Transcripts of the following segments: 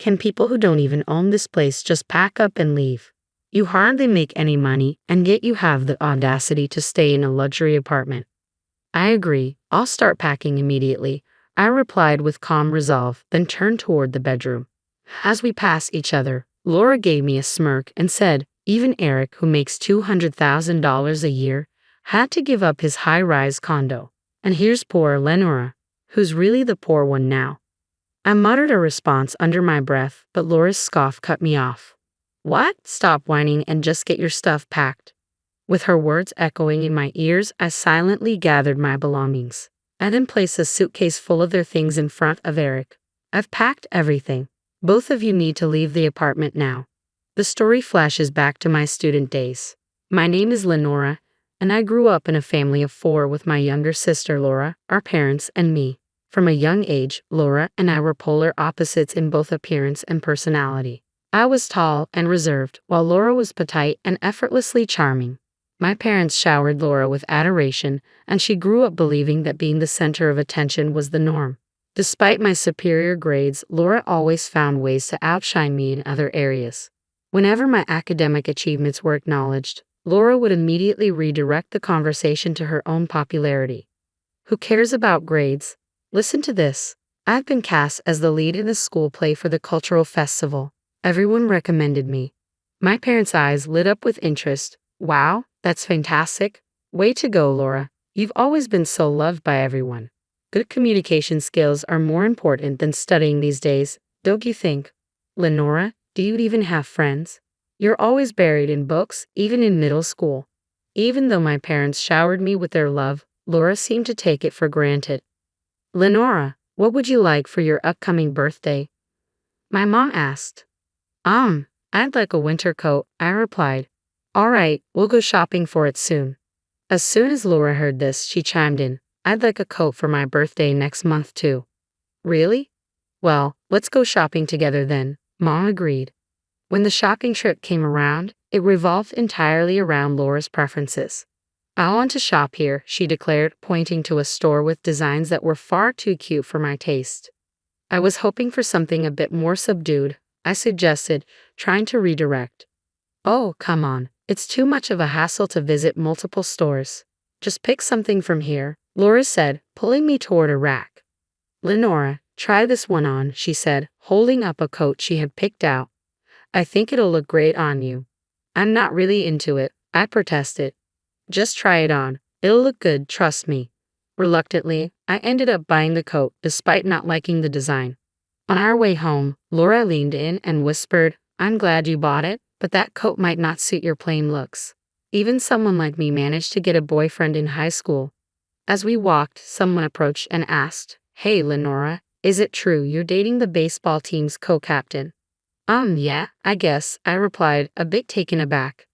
Can people who don't even own this place just pack up and leave? You hardly make any money, and yet you have the audacity to stay in a luxury apartment. I agree, I'll start packing immediately, I replied with calm resolve, then turned toward the bedroom. As we passed each other, Laura gave me a smirk and said, even Eric, who makes $200,000 a year, had to give up his high-rise condo. And here's poor Lenora, who's really the poor one now. I muttered a response under my breath, but Laura's scoff cut me off. What? Stop whining and just get your stuff packed. With her words echoing in my ears, I silently gathered my belongings. I then placed a suitcase full of their things in front of Eric. I've packed everything. Both of you need to leave the apartment now. The story flashes back to my student days. My name is Lenora, and I grew up in a family of 4 with my younger sister Laura, our parents, and me. From a young age, Laura and I were polar opposites in both appearance and personality. I was tall and reserved, while Laura was petite and effortlessly charming. My parents showered Laura with adoration, and she grew up believing that being the center of attention was the norm. Despite my superior grades, Laura always found ways to outshine me in other areas. Whenever my academic achievements were acknowledged, Laura would immediately redirect the conversation to her own popularity. Who cares about grades? Listen to this. I've been cast as the lead in a school play for the cultural festival. Everyone recommended me. My parents' eyes lit up with interest. Wow, that's fantastic. Way to go, Laura. You've always been so loved by everyone. Good communication skills are more important than studying these days, don't you think? Lenora, do you even have friends? You're always buried in books, even in middle school. Even though my parents showered me with their love, Laura seemed to take it for granted. Lenora, what would you like for your upcoming birthday? My mom asked. I'd like a winter coat, I replied. All right, we'll go shopping for it soon. As soon as Laura heard this, she chimed in. I'd like a coat for my birthday next month too. Really? Well, let's go shopping together then, Mom agreed. When the shopping trip came around, it revolved entirely around Laura's preferences. I want to shop here, she declared, pointing to a store with designs that were far too cute for my taste. I was hoping for something a bit more subdued, I suggested, trying to redirect. Oh, come on, it's too much of a hassle to visit multiple stores. Just pick something from here, Laura said, pulling me toward a rack. Lenora, try this one on, she said, holding up a coat she had picked out. I think it'll look great on you. I'm not really into it, I protested. Just try it on. It'll look good, trust me. Reluctantly, I ended up buying the coat, despite not liking the design. On our way home, Laura leaned in and whispered, I'm glad you bought it, but that coat might not suit your plain looks. Even someone like me managed to get a boyfriend in high school. As we walked, someone approached and asked, Hey Lenora, is it true you're dating the baseball team's co-captain? Yeah, I guess, I replied, a bit taken aback.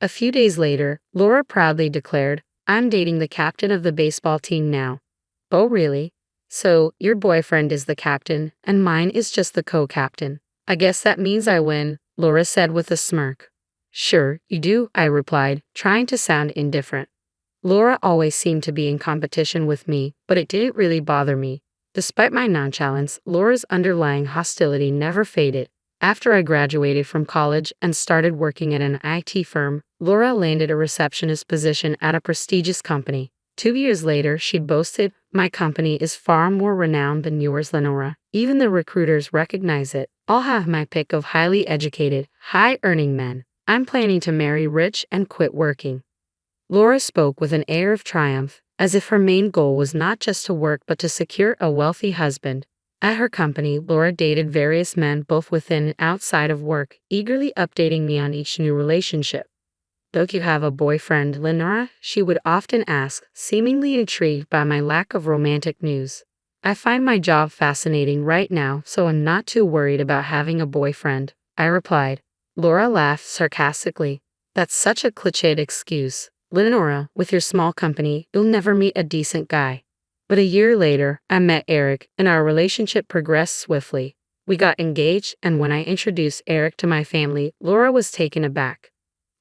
A few days later, Laura proudly declared, I'm dating the captain of the baseball team now. Oh really? So, your boyfriend is the captain, and mine is just the co-captain. I guess that means I win, Laura said with a smirk. Sure, you do, I replied, trying to sound indifferent. Laura always seemed to be in competition with me, but it didn't really bother me. Despite my nonchalance, Laura's underlying hostility never faded. After I graduated from college and started working at an IT firm, Laura landed a receptionist position at a prestigious company. 2 years later, she boasted, my company is far more renowned than yours, Lenora. Even the recruiters recognize it. I'll have my pick of highly educated, high-earning men. I'm planning to marry rich and quit working. Laura spoke with an air of triumph, as if her main goal was not just to work but to secure a wealthy husband. At her company, Laura dated various men both within and outside of work, eagerly updating me on each new relationship. Don't you have a boyfriend, Lenora? She would often ask, seemingly intrigued by my lack of romantic news. I find my job fascinating right now, so I'm not too worried about having a boyfriend, I replied. Laura laughed sarcastically. That's such a cliched excuse. Lenora, with your small company, you'll never meet a decent guy. But a year later, I met Eric, and our relationship progressed swiftly. We got engaged, and when I introduced Eric to my family, Laura was taken aback.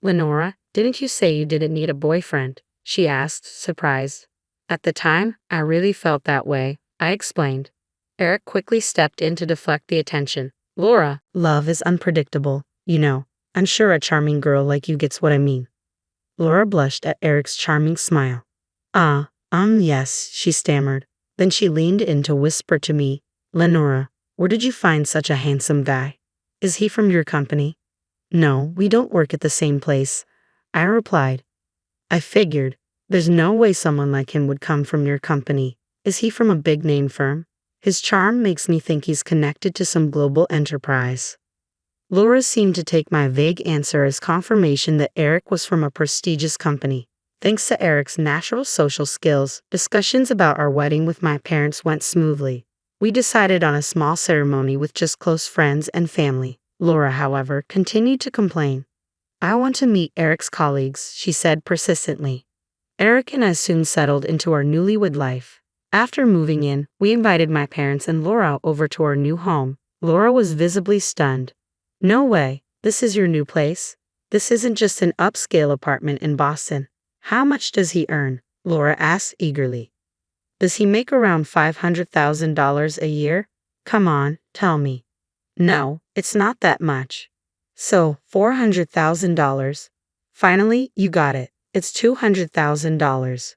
Lenora, didn't you say you didn't need a boyfriend? She asked, surprised. At the time, I really felt that way, I explained. Eric quickly stepped in to deflect the attention. Laura, love is unpredictable, you know. I'm sure a charming girl like you gets what I mean. Laura blushed at Eric's charming smile. Yes, she stammered. Then she leaned in to whisper to me, Lenora, where did you find such a handsome guy? Is he from your company? No, we don't work at the same place, I replied. I figured. There's no way someone like him would come from your company. Is he from a big name firm? His charm makes me think he's connected to some global enterprise. Laura seemed to take my vague answer as confirmation that Eric was from a prestigious company. Thanks to Eric's natural social skills, discussions about our wedding with my parents went smoothly. We decided on a small ceremony with just close friends and family. Laura, however, continued to complain. I want to meet Eric's colleagues, she said persistently. Eric and I soon settled into our newlywed life. After moving in, we invited my parents and Laura over to our new home. Laura was visibly stunned. No way, this is your new place? This isn't just an upscale apartment in Boston. How much does he earn? Laura asked eagerly. Does he make around $500,000 a year? Come on, tell me. No, it's not that much. So, $400,000. Finally, you got it. It's $200,000.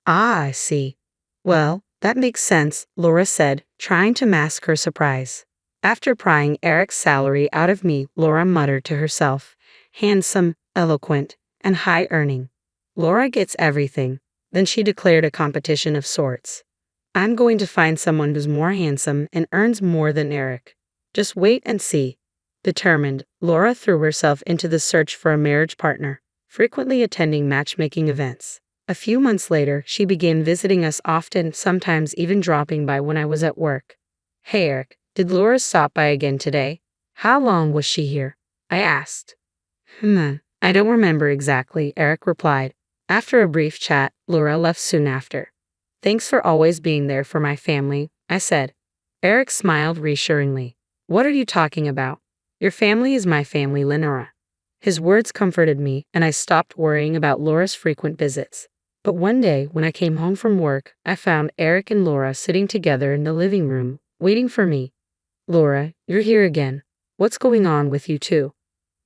Ah, I see. Well, that makes sense, Laura said, trying to mask her surprise. After prying Eric's salary out of me, Laura muttered to herself, handsome, eloquent, and high-earning. Laura gets everything. Then she declared a competition of sorts. I'm going to find someone who's more handsome and earns more than Eric. Just wait and see. Determined, Laura threw herself into the search for a marriage partner, frequently attending matchmaking events. A few months later, she began visiting us often, sometimes even dropping by when I was at work. Hey Eric, did Laura stop by again today? How long was she here? I asked. I don't remember exactly, Eric replied. After a brief chat, Laura left soon after. Thanks for always being there for my family, I said. Eric smiled reassuringly. What are you talking about? Your family is my family, Lenora. His words comforted me, and I stopped worrying about Laura's frequent visits. But one day, when I came home from work, I found Eric and Laura sitting together in the living room, waiting for me. Laura, you're here again. What's going on with you two?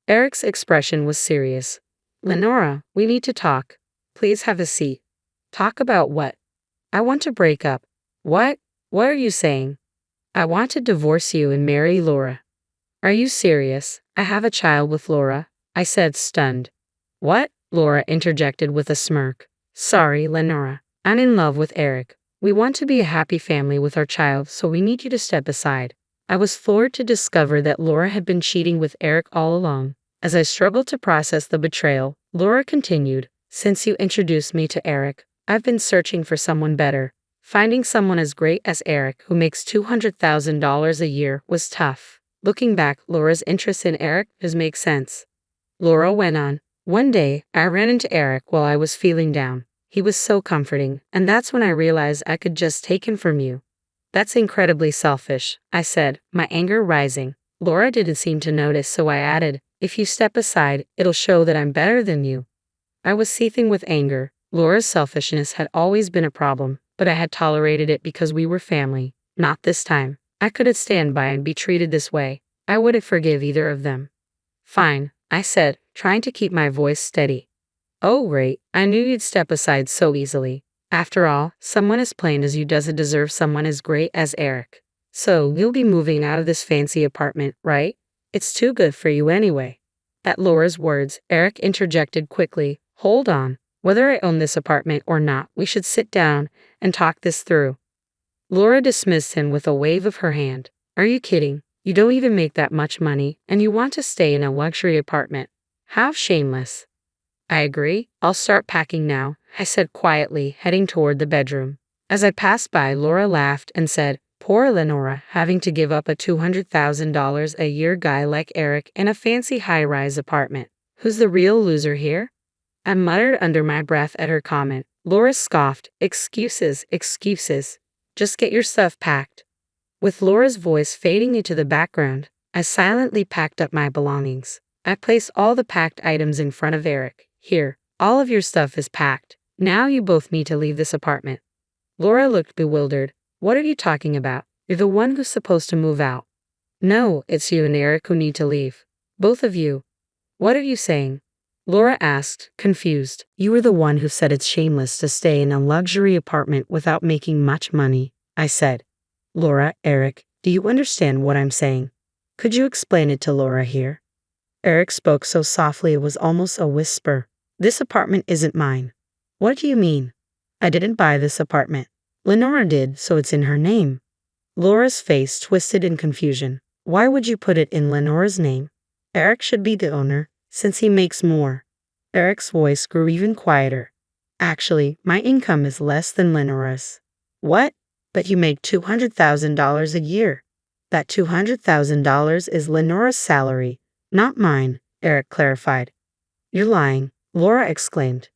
Eric's expression was serious. Lenora, we need to talk. Please have a seat. Talk about what? I want to break up. What? What are you saying? I want to divorce you and marry Laura. Are you serious? I have a child with Laura, I said, stunned. What? Laura interjected with a smirk. Sorry, Lenora. I'm in love with Eric. We want to be a happy family with our child, so we need you to step aside. I was floored to discover that Laura had been cheating with Eric all along. As I struggled to process the betrayal, Laura continued, Since you introduced me to Eric, I've been searching for someone better. Finding someone as great as Eric, who makes $200,000 a year, was tough. Looking back, Laura's interest in Eric does make sense. Laura went on, One day, I ran into Eric while I was feeling down. He was so comforting, and that's when I realized I could just take him from you. That's incredibly selfish, I said, my anger rising. Laura didn't seem to notice, so I added, If you step aside, it'll show that I'm better than you. I was seething with anger. Laura's selfishness had always been a problem, but I had tolerated it because we were family. Not this time. I couldn't stand by and be treated this way. I wouldn't forgive either of them. Fine, I said, trying to keep my voice steady. Oh, great, I knew you'd step aside so easily. After all, someone as plain as you doesn't deserve someone as great as Eric. So, you'll be moving out of this fancy apartment, right? It's too good for you anyway. At Laura's words, Eric interjected quickly, Hold on. Whether I own this apartment or not, we should sit down and talk this through. Laura dismissed him with a wave of her hand. Are you kidding? You don't even make that much money, and you want to stay in a luxury apartment. How shameless. I agree. I'll start packing now, I said quietly, heading toward the bedroom. As I passed by, Laura laughed and said, Poor Lenora, having to give up a $200,000 a year guy like Eric in a fancy high-rise apartment. Who's the real loser here? I muttered under my breath at her comment. Laura scoffed, Excuses, excuses. Just get your stuff packed. With Laura's voice fading into the background, I silently packed up my belongings. I placed all the packed items in front of Eric. Here, all of your stuff is packed. Now you both need to leave this apartment. Laura looked bewildered. What are you talking about? You're the one who's supposed to move out. No, it's you and Eric who need to leave. Both of you. What are you saying? Laura asked, confused. You were the one who said it's shameless to stay in a luxury apartment without making much money, I said. Laura, Eric, do you understand what I'm saying? Could you explain it to Laura here? Eric spoke so softly it was almost a whisper. This apartment isn't mine. What do you mean? I didn't buy this apartment. Lenora did, so it's in her name. Laura's face twisted in confusion. Why would you put it in Lenora's name? Eric should be the owner, since he makes more. Eric's voice grew even quieter. Actually, my income is less than Lenora's. What? But you make $200,000 a year. That $200,000 is Lenora's salary, not mine, Eric clarified. You're lying, Laura exclaimed.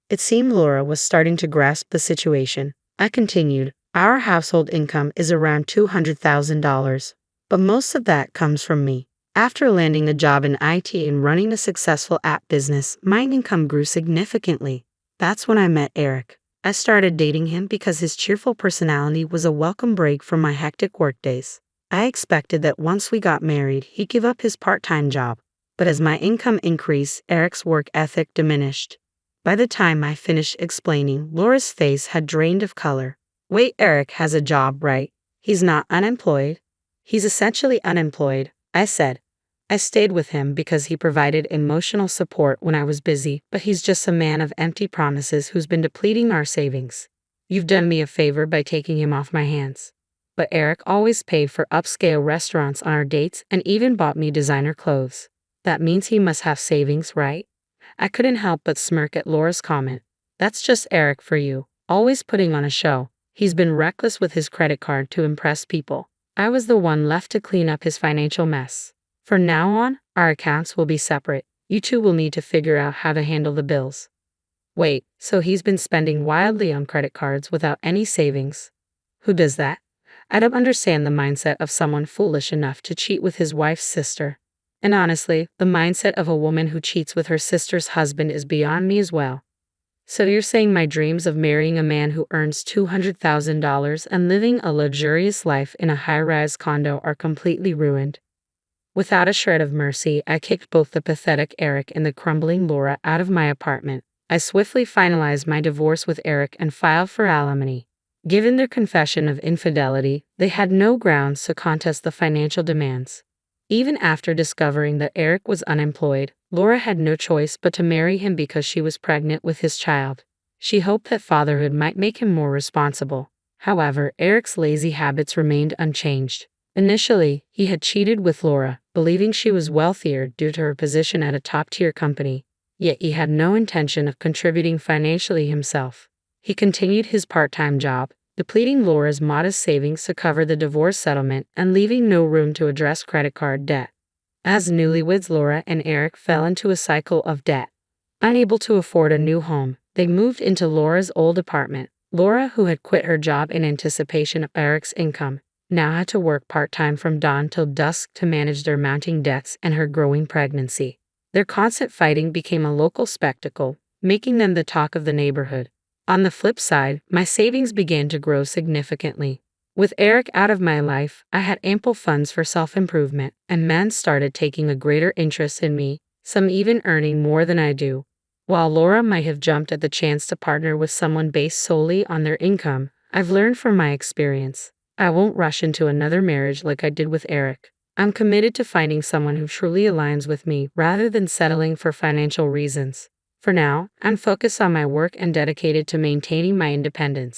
It seemed Laura was starting to grasp the situation. I continued, our household income is around $200,000, but most of that comes from me. After landing a job in IT and running a successful app business, my income grew significantly. That's when I met Eric. I started dating him because his cheerful personality was a welcome break from my hectic workdays. I expected that once we got married, he'd give up his part-time job. But as my income increased, Eric's work ethic diminished. By the time I finished explaining, Laura's face had drained of color. Wait, Eric has a job, right? He's not unemployed? He's essentially unemployed, I said. I stayed with him because he provided emotional support when I was busy, but he's just a man of empty promises who's been depleting our savings. You've done me a favor by taking him off my hands. But Eric always paid for upscale restaurants on our dates and even bought me designer clothes. That means he must have savings, right? I couldn't help but smirk at Laura's comment. That's just Eric for you, always putting on a show. He's been reckless with his credit card to impress people. I was the one left to clean up his financial mess. From now on, our accounts will be separate. You two will need to figure out how to handle the bills. Wait, so he's been spending wildly on credit cards without any savings? Who does that? I don't understand the mindset of someone foolish enough to cheat with his wife's sister. And honestly, the mindset of a woman who cheats with her sister's husband is beyond me as well. So you're saying my dreams of marrying a man who earns $200,000 and living a luxurious life in a high-rise condo are completely ruined? Without a shred of mercy, I kicked both the pathetic Eric and the crumbling Laura out of my apartment. I swiftly finalized my divorce with Eric and filed for alimony. Given their confession of infidelity, they had no grounds to contest the financial demands. Even after discovering that Eric was unemployed, Laura had no choice but to marry him because she was pregnant with his child. She hoped that fatherhood might make him more responsible. However, Eric's lazy habits remained unchanged. Initially, he had cheated with Laura, believing she was wealthier due to her position at a top-tier company. Yet he had no intention of contributing financially himself. He continued his part-time job, depleting Laura's modest savings to cover the divorce settlement and leaving no room to address credit card debt. As newlyweds, Laura and Eric fell into a cycle of debt. Unable to afford a new home, they moved into Laura's old apartment. Laura, who had quit her job in anticipation of Eric's income, now had to work part-time from dawn till dusk to manage their mounting debts and her growing pregnancy. Their constant fighting became a local spectacle, making them the talk of the neighborhood. On the flip side, my savings began to grow significantly. With Eric out of my life, I had ample funds for self-improvement, and men started taking a greater interest in me, some even earning more than I do. While Laura might have jumped at the chance to partner with someone based solely on their income, I've learned from my experience. I won't rush into another marriage like I did with Eric. I'm committed to finding someone who truly aligns with me rather than settling for financial reasons. For now, I'm focused on my work and dedicated to maintaining my independence.